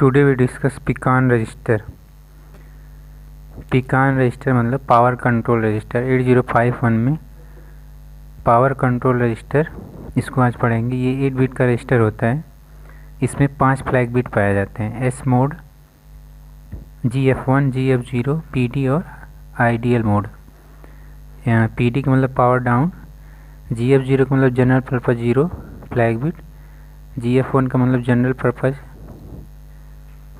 Today we discuss PCON register. PCON register मतलब power control register. 8051 में power control register, इसको आज पढ़ेंगे। ये 8 बिट का रजिस्टर होता है। इसमें 5 फ्लैग बिट पाए जाते हैं, S mode, GF1, GF0, PD और आइडियल मोड। यहाँ PD का मतलब पावर डाउन, GF0 का मतलब general purpose 0 flag bit, GF1 का मतलब general purpose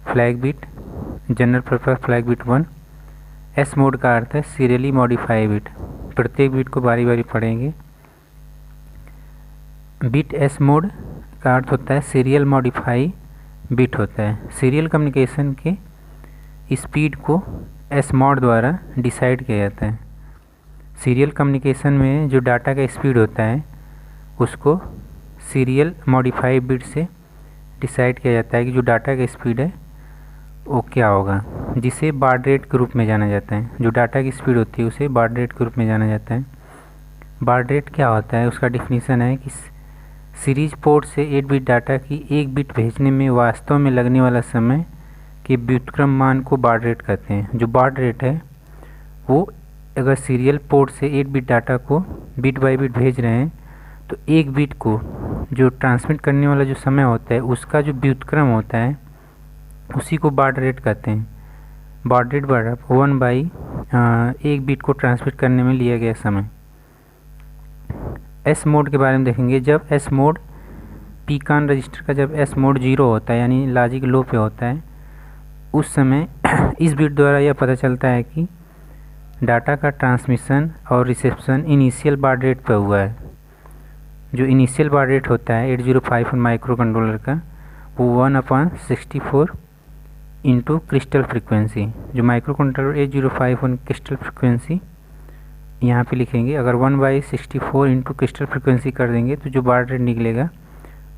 flag bit, general purpose flag bit 1। S mode का अर्थ है सीरियली मॉडिफाई बिट। प्रत्येक बिट को बारी बारी पढ़ेंगे। बिट एस मोड का अर्थ होता है सीरियल मॉडिफाई बिट होता है। सीरियल कम्युनिकेशन के स्पीड को एस मोड द्वारा डिसाइड किया जाता है। सीरियल कम्युनिकेशन में जो डाटा का स्पीड होता है उसको सीरियल मॉडिफाई बिट से डिसाइड किया जाता है कि जो डाटा का स्पीड है वो क्या होगा, जिसे बार्ड रेट के रूप में जाना जाता है। जो डाटा की स्पीड होती है उसे बार्ड रेट के रूप में जाना जाता है। बार्ड रेट क्या होता है, उसका डिफिनीसन है कि सीरीज पोर्ट से 8 बिट डाटा की 1 बिट भेजने में वास्तव में लगने वाला समय के व्युत्क्रम मान को बार्ड रेट कहते हैं। जो बार्ड रेट है वो अगर सीरियल पोर्ट से 8 बिट डाटा को बिट बाई बिट भेज रहे हैं तो 1 बिट को जो ट्रांसमिट करने वाला जो समय होता है उसका जो व्युत्क्रम होता है उसी को बार्ड रेट कहते हैं। बार्ड रेट बराबर 1/1 बिट को ट्रांसमिट करने में लिया गया समय। एस मोड के बारे में देखेंगे। जब एस मोड पिकान रजिस्टर का जब एस मोड 0 होता है यानी लॉजिक लो पे होता है उस समय इस बिट द्वारा यह पता चलता है कि डाटा का ट्रांसमिशन और रिसेप्शन इनिशियल बार्ड रेट पर हुआ है। जो इनिशियल बार्ड रेट होता है 8051 माइक्रो कंट्रोलर का वो 1/64 इंटू क्रिस्टल फ्रिक्वेंसी। जो माइक्रो कंट्रोलर 8051 क्रिस्टल फ्रिक्वेंसी यहाँ पे लिखेंगे। अगर 1/64 इंटू क्रिस्टल फ्रिक्वेंसी कर देंगे तो जो बार्ड रेट निकलेगा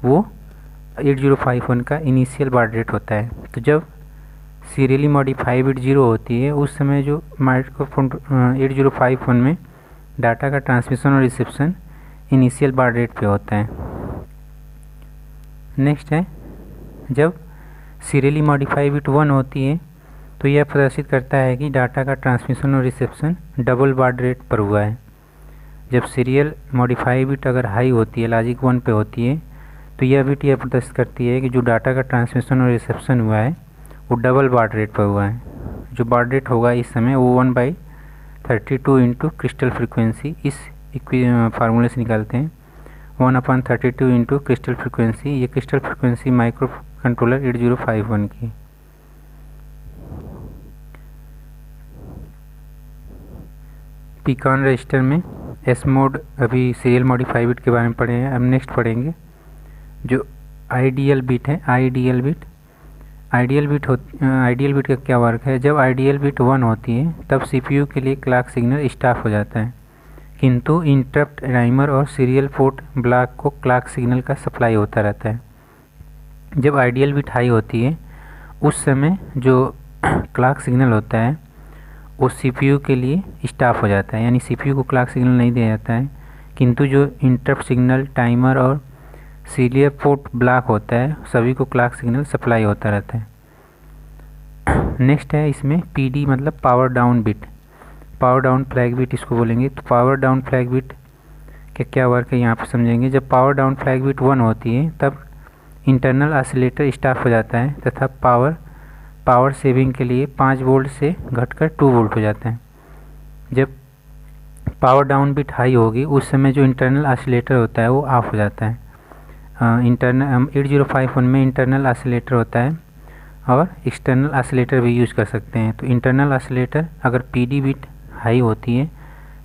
वो 8051 का इनिशियल बार्ड रेट होता है। तो जब सीरियली मॉडिफाई बिट 0 होती है उस समय जो माइक्रो 8051 में डाटा का ट्रांसमिशन और रिसेप्शन इनिशियल बार्ड रेट पे होता है। नेक्स्ट है जब सीरियली मॉडिफाई बिट 1 होती है तो यह प्रदर्शित करता है कि डाटा का ट्रांसमिशन और रिसेप्शन डबल बार्ड रेट पर हुआ है। जब सीरियल मॉडिफाई बिट अगर हाई होती है, लॉजिक 1 पे होती है, तो यह बिट यह प्रदर्शित करती है कि जो डाटा का ट्रांसमिशन और रिसेप्शन हुआ है वो डबल बार्ड रेट पर हुआ है। जो बार्ड रेट होगा इस समय वो 1/32 इंटू क्रिस्टल फ्रिक्वेंसी, इस फार्मूले से निकालते हैं। 1/32 इंटू क्रिस्टल फ्रिक्वेंसी, ये क्रिस्टल फ्रिक्वेंसी माइक्रो कंट्रोलर 8051 की। पिकान रजिस्टर में एस मोड, अभी सीरियल मॉडिफाई बिट के बारे में पढ़े हैं। अब नेक्स्ट पढ़ेंगे जो आइडियल बिट है। आइडियल बिट आइडियल बिट का क्या वर्क है। जब आइडियल बिट 1 होती है तब CPU के लिए क्लॉक सिग्नल स्टॉप हो जाता है, किंतु इंटरप्ट टाइमर और सीरियल पोर्ट ब्लॉक को क्लॉक सिग्नल का सप्लाई होता रहता है। जब आइडियल बिट हाई होती है उस समय जो क्लॉक सिग्नल होता है वो CPU के लिए स्टॉप हो जाता है, यानी CPU को क्लॉक सिग्नल नहीं दिया जाता है, किंतु जो इंटरप्ट सिग्नल, टाइमर और सीरियल पोर्ट ब्लॉक होता है सभी को क्लॉक सिग्नल सप्लाई होता रहता है। नेक्स्ट है इसमें PD मतलब power down bit, power down flag bit इसको बोलेंगे। तो पावर डाउन फ्लैग बिट का क्या वर्क है यहाँ पर समझेंगे। जब पावर डाउन फ्लैग बिट 1 होती है तब इंटरनल ऑसिलेटर स्टॉप हो जाता है तथा पावर सेविंग के लिए 5 वोल्ट से घटकर 2 वोल्ट हो जाता है। जब पावर डाउन बिट हाई होगी उस समय जो इंटरनल ऑसिलेटर होता है वो ऑफ हो जाता है। 8051 में इंटरनल ऑसिलेटर होता है और एक्सटर्नल ऑसिलेटर भी यूज़ कर सकते हैं। तो इंटरनल ऑसिलेटर अगर PD बिट हाई होती है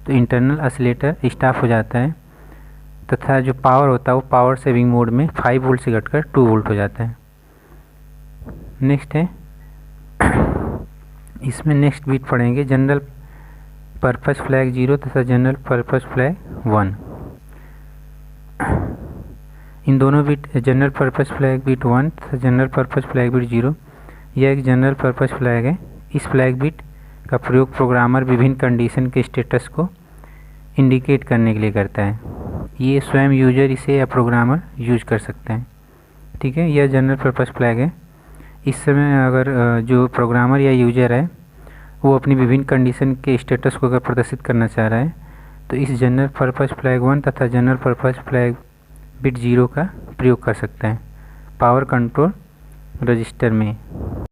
तो इंटरनल ऑसिलेटर स्टॉप हो जाता है तथा जो पावर होता है वो पावर सेविंग मोड में 5 वोल्ट से घटकर 2 वोल्ट हो जाता है। नेक्स्ट है इसमें नेक्स्ट बिट पढ़ेंगे जनरल पर्पस फ्लैग 0 तथा जनरल पर्पस फ्लैग 1। इन दोनों bit general purpose flag bit 1 तथा जनरल पर्पस फ्लैग बिट 0 यह एक जनरल पर्पस फ्लैग है। इस फ्लैग बिट का प्रयोग प्रोग्रामर विभिन्न कंडीशन के स्टेटस को इंडिकेट करने के लिए करता है। ये स्वयं यूजर इसे या प्रोग्रामर यूज कर सकते हैं। ठीक है, यह जनरल पर्पस फ्लैग है। इस समय अगर जो प्रोग्रामर या यूजर है वो अपनी विभिन्न कंडीशन के स्टेटस को अगर प्रदर्शित करना चाह रहा है तो इस जनरल पर्पस फ्लैग 1 तथा जनरल पर्पस फ्लैग बिट 0 का प्रयोग कर सकता है पावर कंट्रोल रजिस्टर में।